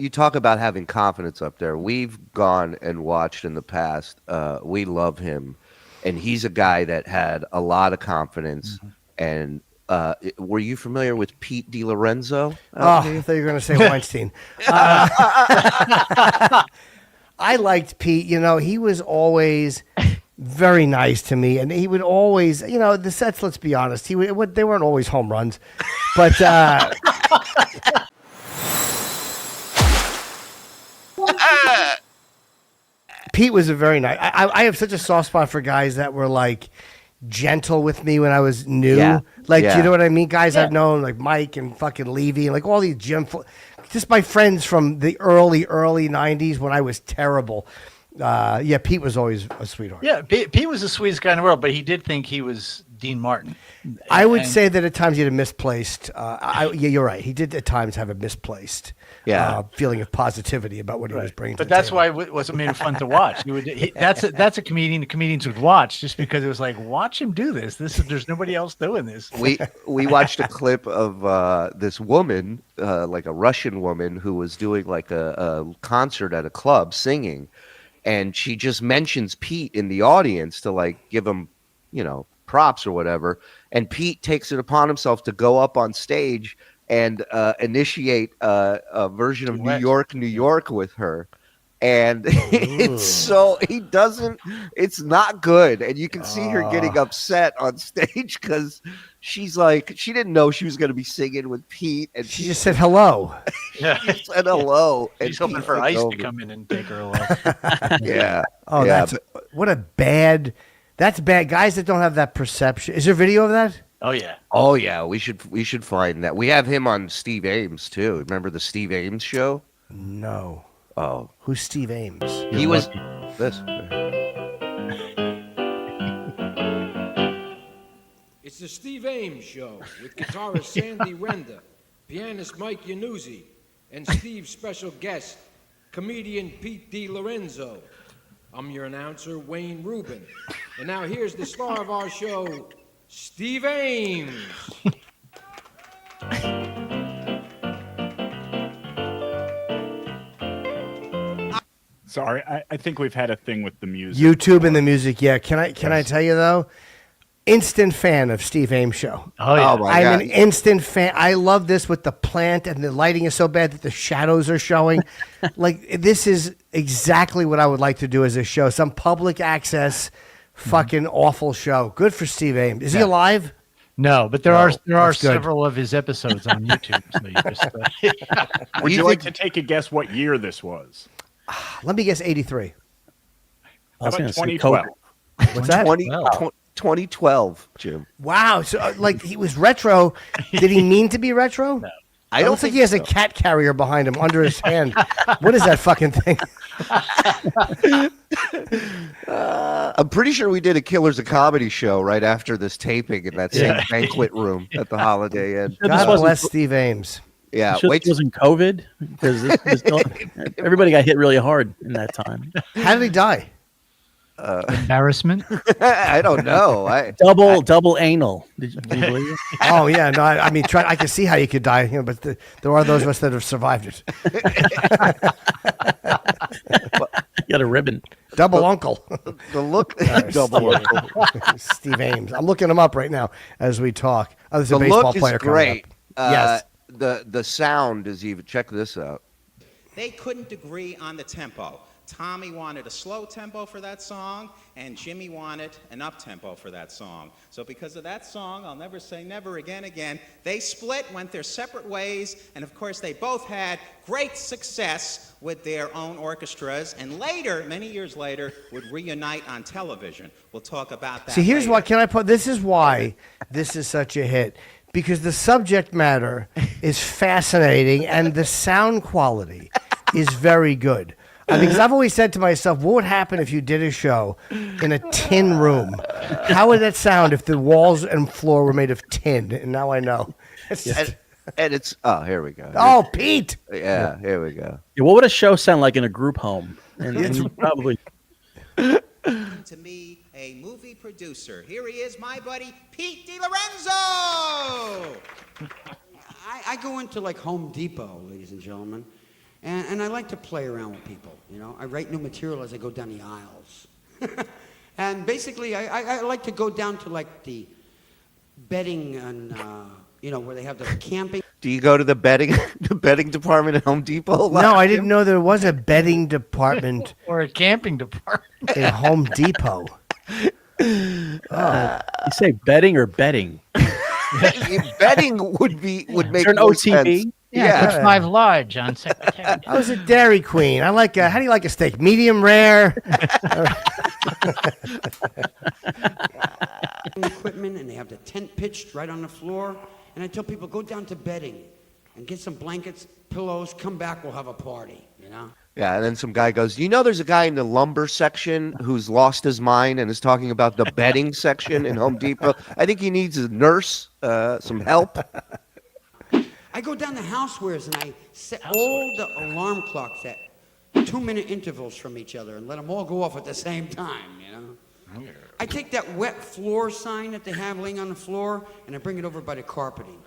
you talk about having confidence up there. We've gone and watched in the past. We love him, and he's a guy that had a lot of confidence. And were you familiar with Pete DeLorenzo? I thought you were going to say Weinstein. I liked Pete. You know, he was always very nice to me, and he would always, you know, the sets. Let's be honest, they weren't always home runs, but. Pete was a very nice. I have such a soft spot for guys that were like gentle with me when I was new. Yeah. Like, Yeah. you know what I mean? Guys I've known, like Mike and fucking Levy, and like all these just my friends from the early 90s when I was terrible. Pete was always a sweetheart. Yeah, Pete was the sweetest guy in the world, but he did think he was Dean Martin. I would say that at times he had a misplaced. You're right. He did at times have a misplaced feeling of positivity about what he was bringing. But to the that's table. why it wasn't made fun to watch. That's a comedian. The comedians would watch just because it was like, watch him do this. There's nobody else doing this. We watched a clip of this woman, like a Russian woman, who was doing like a concert at a club singing, and she just mentions Pete in the audience to like give him, you know, props or whatever. And Pete takes it upon himself to go up on stage and initiate a version of New York with her. And it's not good. And you can see her getting upset on stage because she's like, she didn't know she was going to be singing with Pete. And she just said hello. She said hello. She's hoping for Ice to come in and take her away. Yeah. Oh, yeah, that's bad. Guys that don't have that perception. Is there video of that? Oh yeah. Oh yeah. We should find that. We have him on Steve Ames too. Remember the Steve Ames show? No. Oh, who's Steve Ames? He was this. It's the Steve Ames Show with guitarist Sandy Render, pianist Mike Yanuzzi, and Steve's special guest, comedian Pete DeLorenzo. I'm your announcer, Wayne Rubin. And now here's the star of our show, Steve Ames. Sorry, I think we've had a thing with the music. YouTube and the music, yeah. Can I tell you though? Instant fan of Steve Ames show. Oh yeah. I'm an instant fan. I love this with the plant, and the lighting is so bad that the shadows are showing. Like, this is exactly what I would like to do as a show. Some public access fucking awful show. Good for Steve Ames. Is he alive? No, but there are good. several of his episodes on YouTube. So you just, Would you like to take a guess what year this was? Let me guess 83. How about 2012? What's that? 2012, Jim. Wow. So, like, he was retro. Did he mean to be retro? No. I don't think he has a cat carrier behind him under his hand. What is that fucking thing? I'm pretty sure we did a Killers of Comedy show right after this taping in that same banquet room at the Holiday Inn. God bless Steve Ames. Yeah, it wasn't COVID because everybody got hit really hard in that time. How did he die? Embarrassment. I don't know. Double anal. Did you believe it? Oh yeah, no. I mean, I can see how you could die, but there are those of us that have survived it. You got a ribbon. Double uncle. The look. Double uncle. Steve Ames. I'm looking him up right now as we talk. Oh, there's a The baseball look player is great. Yes. The sound is even. Check this out. They couldn't agree on the tempo. Tommy wanted a slow tempo for that song, and Jimmy wanted an up-tempo for that song. So because of that song, I'll Never Say Never Again, they split, went their separate ways, and of course they both had great success with their own orchestras, and later, many years later, would reunite on television. We'll talk about that. See, here's later. what can I put. This is why this is such a hit. Because the subject matter is fascinating and the sound quality is very good. Because I've always said to myself, what would happen if you did a show in a tin room? How would that sound if the walls and floor were made of tin? And now I know. And it's here we go. Oh, Pete. Yeah, here we go. Yeah, what would a show sound like in a group home? And probably. To me, a movie producer. Here he is, my buddy, Pete DeLorenzo! I go into like Home Depot, ladies and gentlemen, And I like to play around with people, you know. I write new material as I go down the aisles. And basically, I like to go down to like the bedding and, you know, where they have the camping. Do you go to the bedding department at Home Depot? No, I didn't know there was a bedding department Or a camping department. in Home Depot. You say betting or betting? Bedding would make Turn more OTB? sense. Yeah, put 5 large on Secretary. I was a Dairy Queen. I like. How do you like a steak? Medium rare. Equipment, and they have the tent pitched right on the floor. And I tell people, go down to bedding and get some blankets, pillows, come back, we'll have a party, you know? Yeah, and then some guy goes, you know, there's a guy in the lumber section who's lost his mind and is talking about the bedding section in Home Depot. I think he needs a nurse, some help. I go down to housewares and I set all the alarm clocks at 2-minute intervals from each other and let them all go off at the same time, you know? I take that wet floor sign that they have laying on the floor and I bring it over by the carpeting.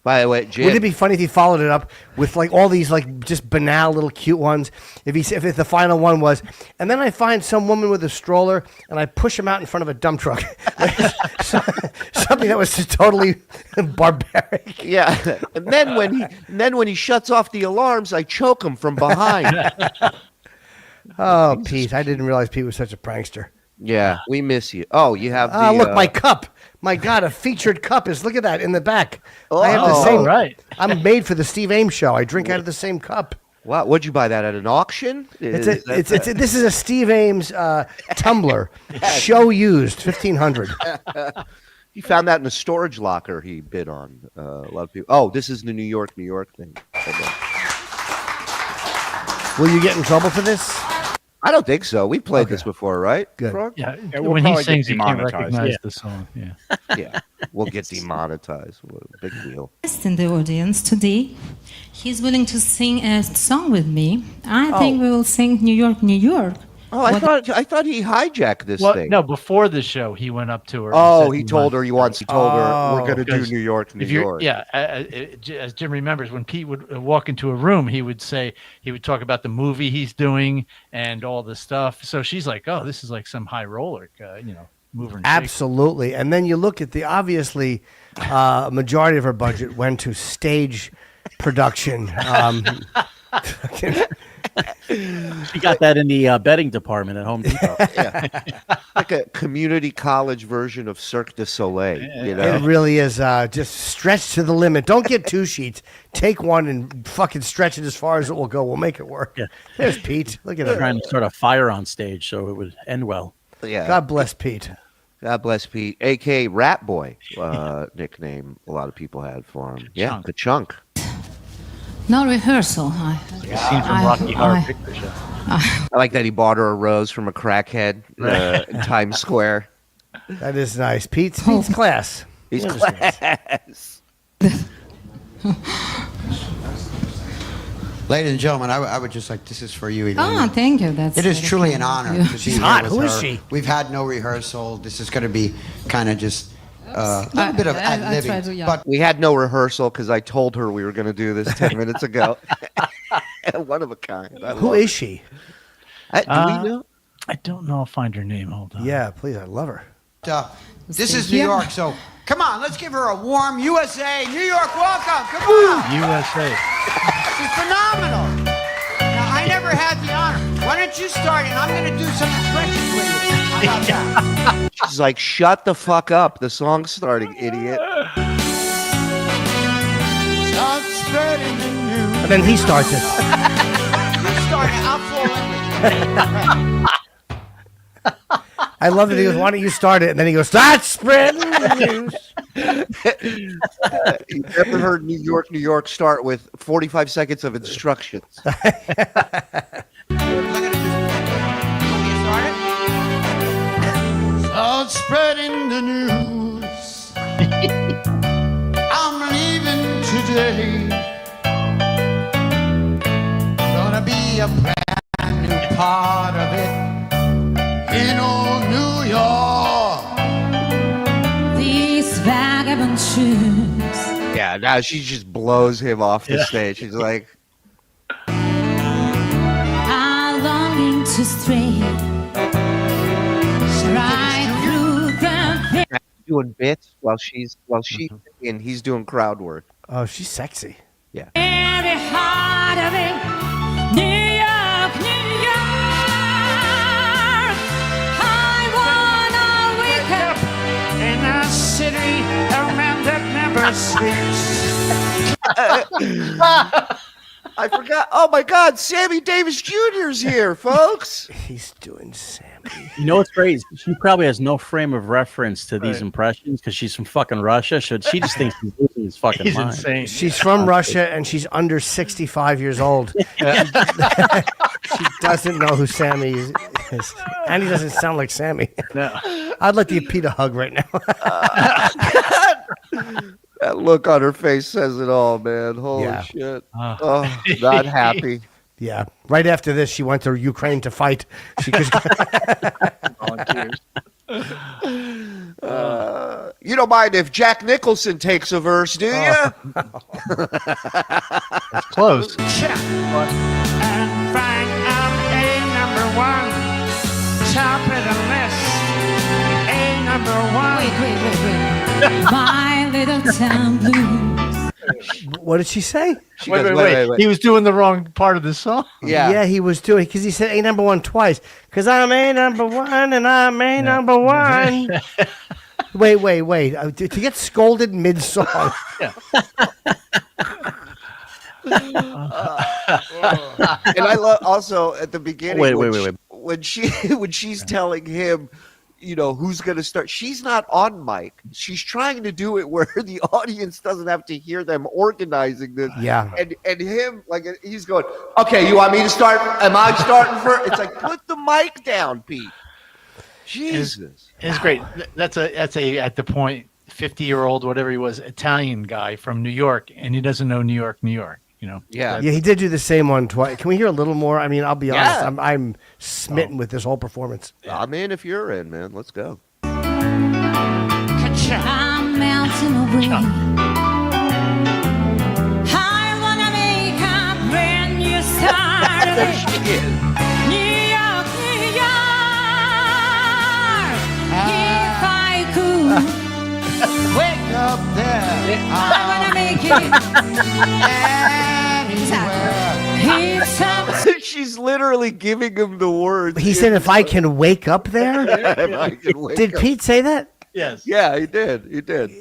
By the way, Jim, Wouldn't it be funny if he followed it up with like all these like just banal little cute ones? If the final one was, and then I find some woman with a stroller and I push him out in front of a dump truck, something that was just totally barbaric. yeah, and then when he shuts off the alarms, I choke him from behind. Oh, Pete! I didn't realize Pete was such a prankster. Yeah, we miss you. Oh, you have the Look, my cup. My God, a featured cup is. Look at that in the back. I have the Oh, same. right. I'm made for the Steve Ames show. I drink out of the same cup. Wow, what'd you buy that at an auction? This is a Steve Ames tumbler, show used, $1,500. He found that in a storage locker he bid on. A lot of people. Oh, this is the New York thing. Okay. Will you get in trouble for this? I don't think so. We played this before, right? Good. Frog? Yeah, we'll when he probably get sings, you can't demonetized. recognize Yeah. the song. Yeah. Yeah, we'll get demonetized. What a big deal. In the audience today, he's willing to sing a song with me. I think we will sing New York, New York. Oh, I thought he hijacked this Well, thing. no, before the show, he went up to her. Oh, and he said told wanted- her he wants. He told her we're going to do because New York, New If you're, York. yeah, as Jim remembers, when Pete would walk into a room, he would talk about the movie he's doing and all the stuff. So she's like, "Oh, this is like some high roller, mover." And shaker." Absolutely. And then you look at the obviously majority of her budget went to stage production. She got that in the betting department at Home Depot. Like a community college version of Cirque du Soleil. You know, It really is just stretched to the limit. Don't get 2 sheets. Take one and fucking stretch it as far as it will go. We'll make it work. Yeah. There's Pete. Look at him. Trying to start a fire on stage so it would end well. yeah. God bless Pete. God bless Pete, aka Rat Boy, nickname a lot of people had for him. Yeah, Chunk. the Chunk. No rehearsal. Scene from Rocky Horror Picture Show. I like that he bought her a rose from a crackhead in Times Square. That is nice. Pete's class. He's He understands. class. Ladies and gentlemen, I would just like, this is for you, Elaine. Thank you. That's It is very truly kind an of honor you. to be here hot. with Who is her. she? We've had no rehearsal. This is going to be kind of just a little bit of I try ad-libbing. to, yeah. But We had no rehearsal because I told her we were going to do this 10 minutes ago. One of a kind. Who is she? Do we know? I don't know. I'll find her name. Hold on. Yeah, please. I love her. this is New Yeah. York, so come on, let's give her a warm USA, New York welcome. Come on. USA. She's phenomenal. Now, I never had the honor. Why don't you start and I'm going to do some impressions with you. How about that? She's like, shut the fuck up. The song's starting, idiot. Start spreading the news. And then he starts it. You start it, I'll fall in with you. I love that he goes, why don't you start it? And then he goes, start spreading the news. You ever heard New York, New York start with 45 seconds of instructions? I'm going to just... Want me to start it? Start spreading the news. I'm leaving today. Gonna be a brand new part of it in old New York. These vagabond shoes. Yeah, now she just blows him off the stage. She's like, straight. Right through the Doing bits while she's and he's doing crowd work. Oh, she's sexy. Yeah. very heart of it. New York, New York. I wanna wake up In a city around that never sleeps. I forgot. Oh my God, Sammy Davis Jr.'s here, folks. He's doing Sammy. You know what's great? She probably has no frame of reference to these impressions because she's from fucking Russia. So she just thinks he's losing his fucking He's mind. insane. She's from Russia and she's under 65 years old. She doesn't know who Sammy is. And he doesn't sound like Sammy. No. I'd like to give Pete a hug right now. That look on her face says it all, man. Holy Yeah. shit. Oh, not happy. Yeah. Right after this, she went to Ukraine to fight. She could. Volunteers. You don't mind if Jack Nicholson takes a verse, do you? That's close. And Frank, I'm a number one. Top of the list. A number one. wait. My little town blues. What did she say? She Wait, goes, wait. He was doing the wrong part of the song. Yeah. He was doing because he said A number one twice. Because I'm A number one and I'm A number one. Wait. To get scolded mid song. And I love also at the beginning. Wait. When she's telling him, you know, who's going to start. She's not on mic. She's trying to do it where the audience doesn't have to hear them organizing this. Yeah. And him, like, he's going, okay, you want me to start? Am I starting first? It's like, put the mic down, Pete. Jesus. It's great. That's a at the point 50-year-old, whatever he was, Italian guy from New York, and he doesn't know New York. You know. Yeah. Yeah, he did do the same one twice. Can we hear a little more? I mean, I'll be honest. Yeah. I'm smitten with this whole performance. I'm in if you're in, man. Let's go. I'm melting away. I wanna make a brand new start. There she is. New York, New York. If I could wake up there, I wanna make it anywhere. It's up. She's literally giving him the words. He said, if I can wake up there. If I can wake Did up. Pete say that? Yes. Yeah, he did.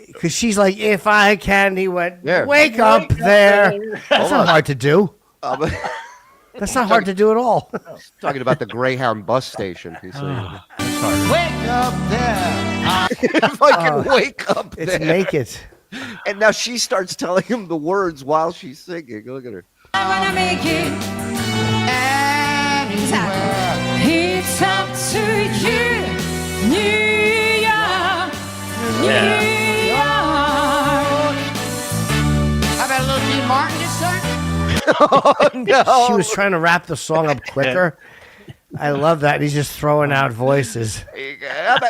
Because she's like, if I can, he went, Yeah. wake up there. That's not hard to do. Um, That's not hard to do at all. talking about the Greyhound bus station. He's saying, Wake up there. if I can wake up It's there. make it. And now she starts telling him the words while she's singing. Look at her. I wanna make it anywhere. It's up to you, New York, New York. How about a little Dean Martin this time? Oh, no. She was trying to wrap the song up quicker. I love that. He's just throwing out voices.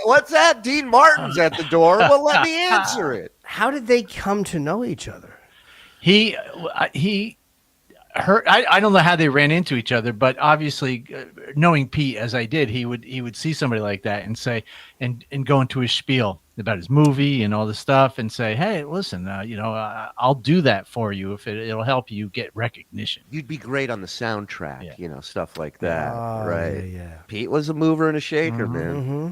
What's that? Dean Martin's at the door. Well, let me answer it. How did they come to know each other? I don't know how they ran into each other, but obviously, knowing Pete as I did, he would see somebody like that and say, and go into his spiel about his movie and all this stuff, and say, hey, listen, I'll do that for you if it'll help you get recognition. You'd be great on the soundtrack, Yeah. Stuff like that, right? Yeah. Pete was a mover and a shaker, man. Mm-hmm.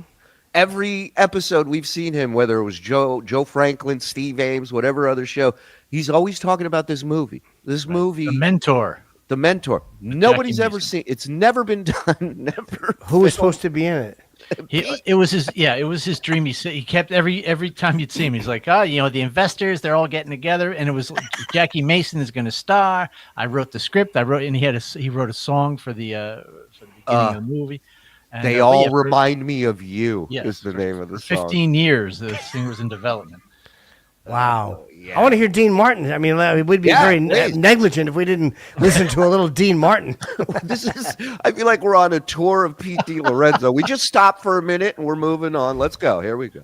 Every episode we've seen him, whether it was Joe Franklin, Steve Ames, whatever other show, he's always talking about this movie. This movie, The Mentor. The Mentor. Nobody's Jackie ever Mason. seen. It's never been done. Never. Who was supposed to be in it? It was his dream. He kept every time you'd see him, he's like, the investors, they're all getting together, and it was Jackie Mason is going to star. I wrote the script. And he wrote a song for the beginning of the movie. And, They all remind me of you. Yes, Is the name of the for song. 15 years, this thing was in development. Wow. Yeah. I want to hear Dean Martin. I mean, we'd be Yeah, very please. negligent if we didn't listen to a little Dean Martin. This is. I feel like we're on a tour of Pete DeLorenzo. We just stopped for a minute and we're moving on. Let's go. Here we go.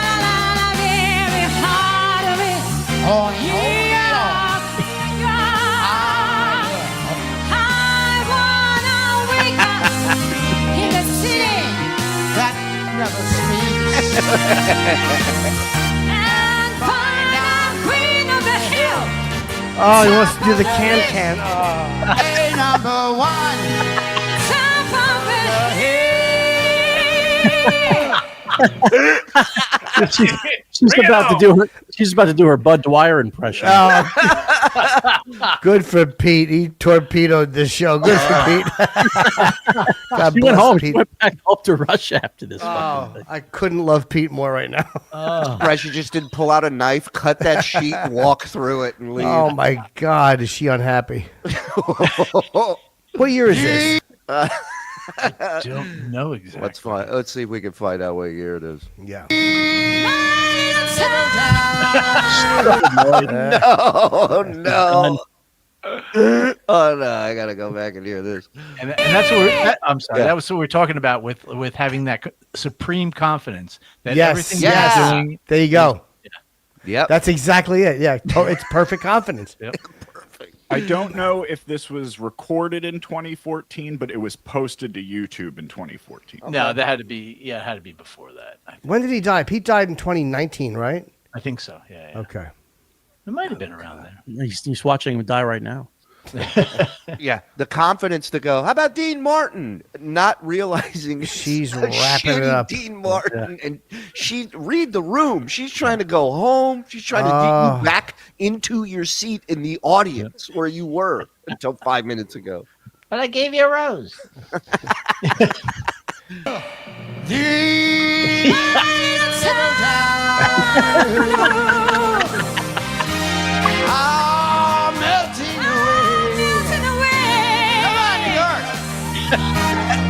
Very heart of it. Oh, New York, New York. I Oh, he wants to do the can. Oh. Hey, number one. She's about to do her Bud Dwyer impression. Good for Pete. He torpedoed this show. Good for Pete. God She bless went home. Pete. She went back home to Russia after this. Oh, I couldn't love Pete more right now. Surprised you just didn't pull out a knife, cut that sheet, walk through it, and leave. Oh my God, is she unhappy? What year is this? Don't know exactly. Let's see if we can find out what year it is. Yeah. No. Oh no! I gotta go back and hear this. And that's what I'm sorry. That was what we're talking about with having that supreme confidence that everything you're doing. There you go. Yep. That's exactly it. Yeah, it's perfect confidence. Yep. I don't know if this was recorded in 2014, but it was posted to YouTube in 2014. No, that had to be. Yeah, it had to be before that. When did he die? Pete died in 2019, right? I think so. Yeah. Okay. It might have been around there. He's watching him die right now. Yeah, the confidence to go. How about Dean Martin? Not realizing She's it's wrapping it shitty up. Dean Martin, and she read the room. She's trying to go home. She's trying to get you back into your seat in the audience where you were until 5 minutes ago. But I gave you a rose.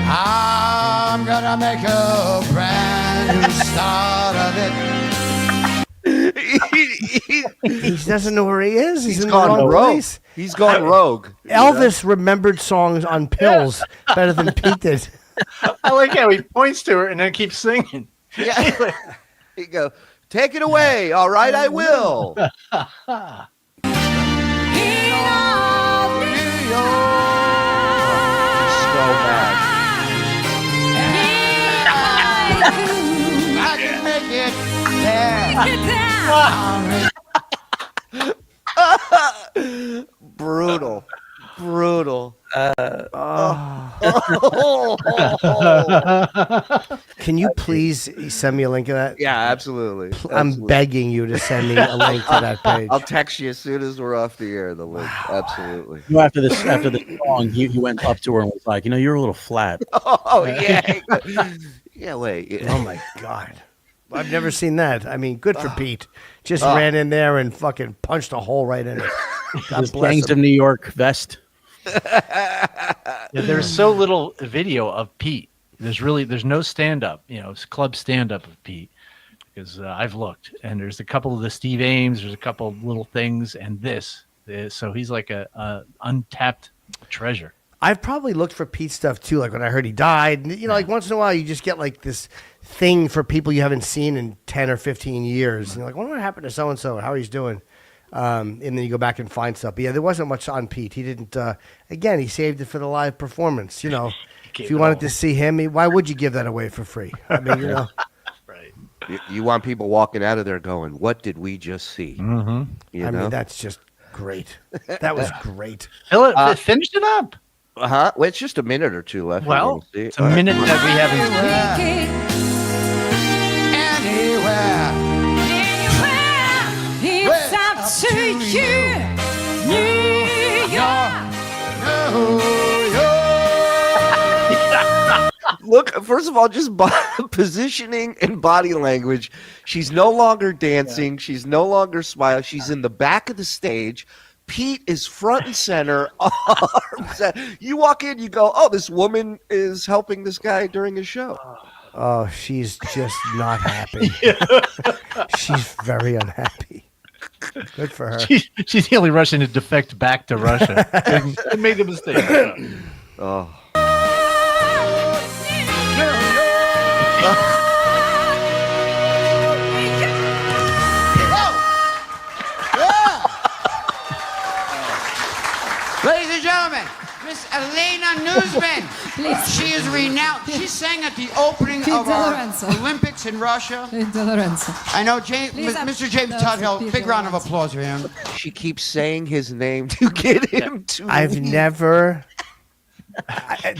I'm gonna make a brand new start of it. He doesn't know where he is. He's in the gone wrong rogue. place. He's gone rogue. Elvis remembered songs on pills better than Pete did. I like how he points to her and then keeps singing. Yeah. You go. Take it away. All right, I will. So bad. I can make it there. Brutal. Can you please send me a link of that? Yeah, absolutely. I'm Absolutely. begging you to send me a link to that page. I'll text you as soon as we're off the air. The link. Absolutely. You know, after the song, he went up to her and was like, you're a little flat. Oh yeah. Yeah. Wait. Oh my God. I've never seen that. I mean, good for Pete. Just ran in there and fucking punched a hole right in it. God His bless Gangs him. of New York vest. Yeah, there's so little video of Pete. There's no stand-up, it's club stand-up of Pete, because I've looked, and there's a couple of the Steve Ames, there's a couple of little things, and this. So he's like a untapped treasure. I've probably looked for Pete stuff too, like when I heard he died. Like once in a while you just get like this thing for people you haven't seen in 10 or 15 years. And you're like, what happened to so-and-so and how he's doing? And then you go back and find stuff. But yeah, there wasn't much on Pete. He didn't, again, he saved it for the live performance. If you wanted to see him, why would you give that away for free? I mean, Right. You want people walking out of there going, "What did we just see?" Mm-hmm. I mean, that's just great. That was great. Finish it up. Well, it's just a minute or two left. Well, See. it's a minute that we haven't seen. Anywhere. It's up to you, New York. Look, first of all, just positioning and body language. She's no longer dancing. She's no longer smiling. She's in the back of the stage. Pete is front and center. You walk in, you go, "Oh, this woman is helping this guy during his show." Oh, she's just not happy. She's very unhappy. Good for her. She's the only Russian to defect back to Russia. I made the mistake. Oh. Ladies and gentlemen, Miss Elena Newsman. Please. She is renowned. She sang at the opening Pete of our DeLorenzo. Olympics in Russia. Pete DeLorenzo. I know Please Mr. James have Tuthill. Pete Big round of DeLorenzo. applause for him. She keeps saying his name to get him to. I've leave. never.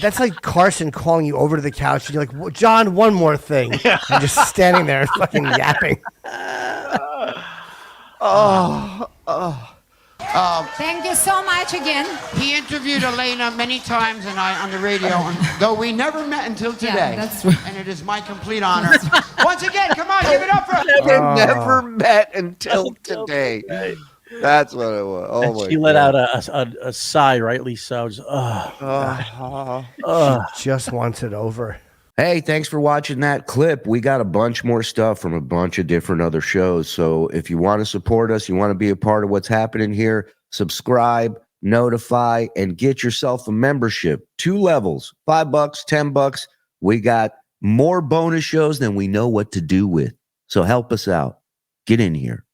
That's like Carson calling you over to the couch and you're like, John, one more thing. And just standing there fucking yapping. Thank you so much again. He interviewed Elena many times on the radio, though we never met until today. Yeah, that's right. And it is my complete honor. Once again, come on, give it up for Never met until today. That's what it was. Oh And my she let out a sigh, rightly so. Just, Just wants it over. Hey, thanks for watching that clip. We got a bunch more stuff from a bunch of different other shows. So if you want to support us, you want to be a part of what's happening here, subscribe, notify, and get yourself a membership. 2 levels, $5, $10. We got more bonus shows than we know what to do with. So help us out. Get in here.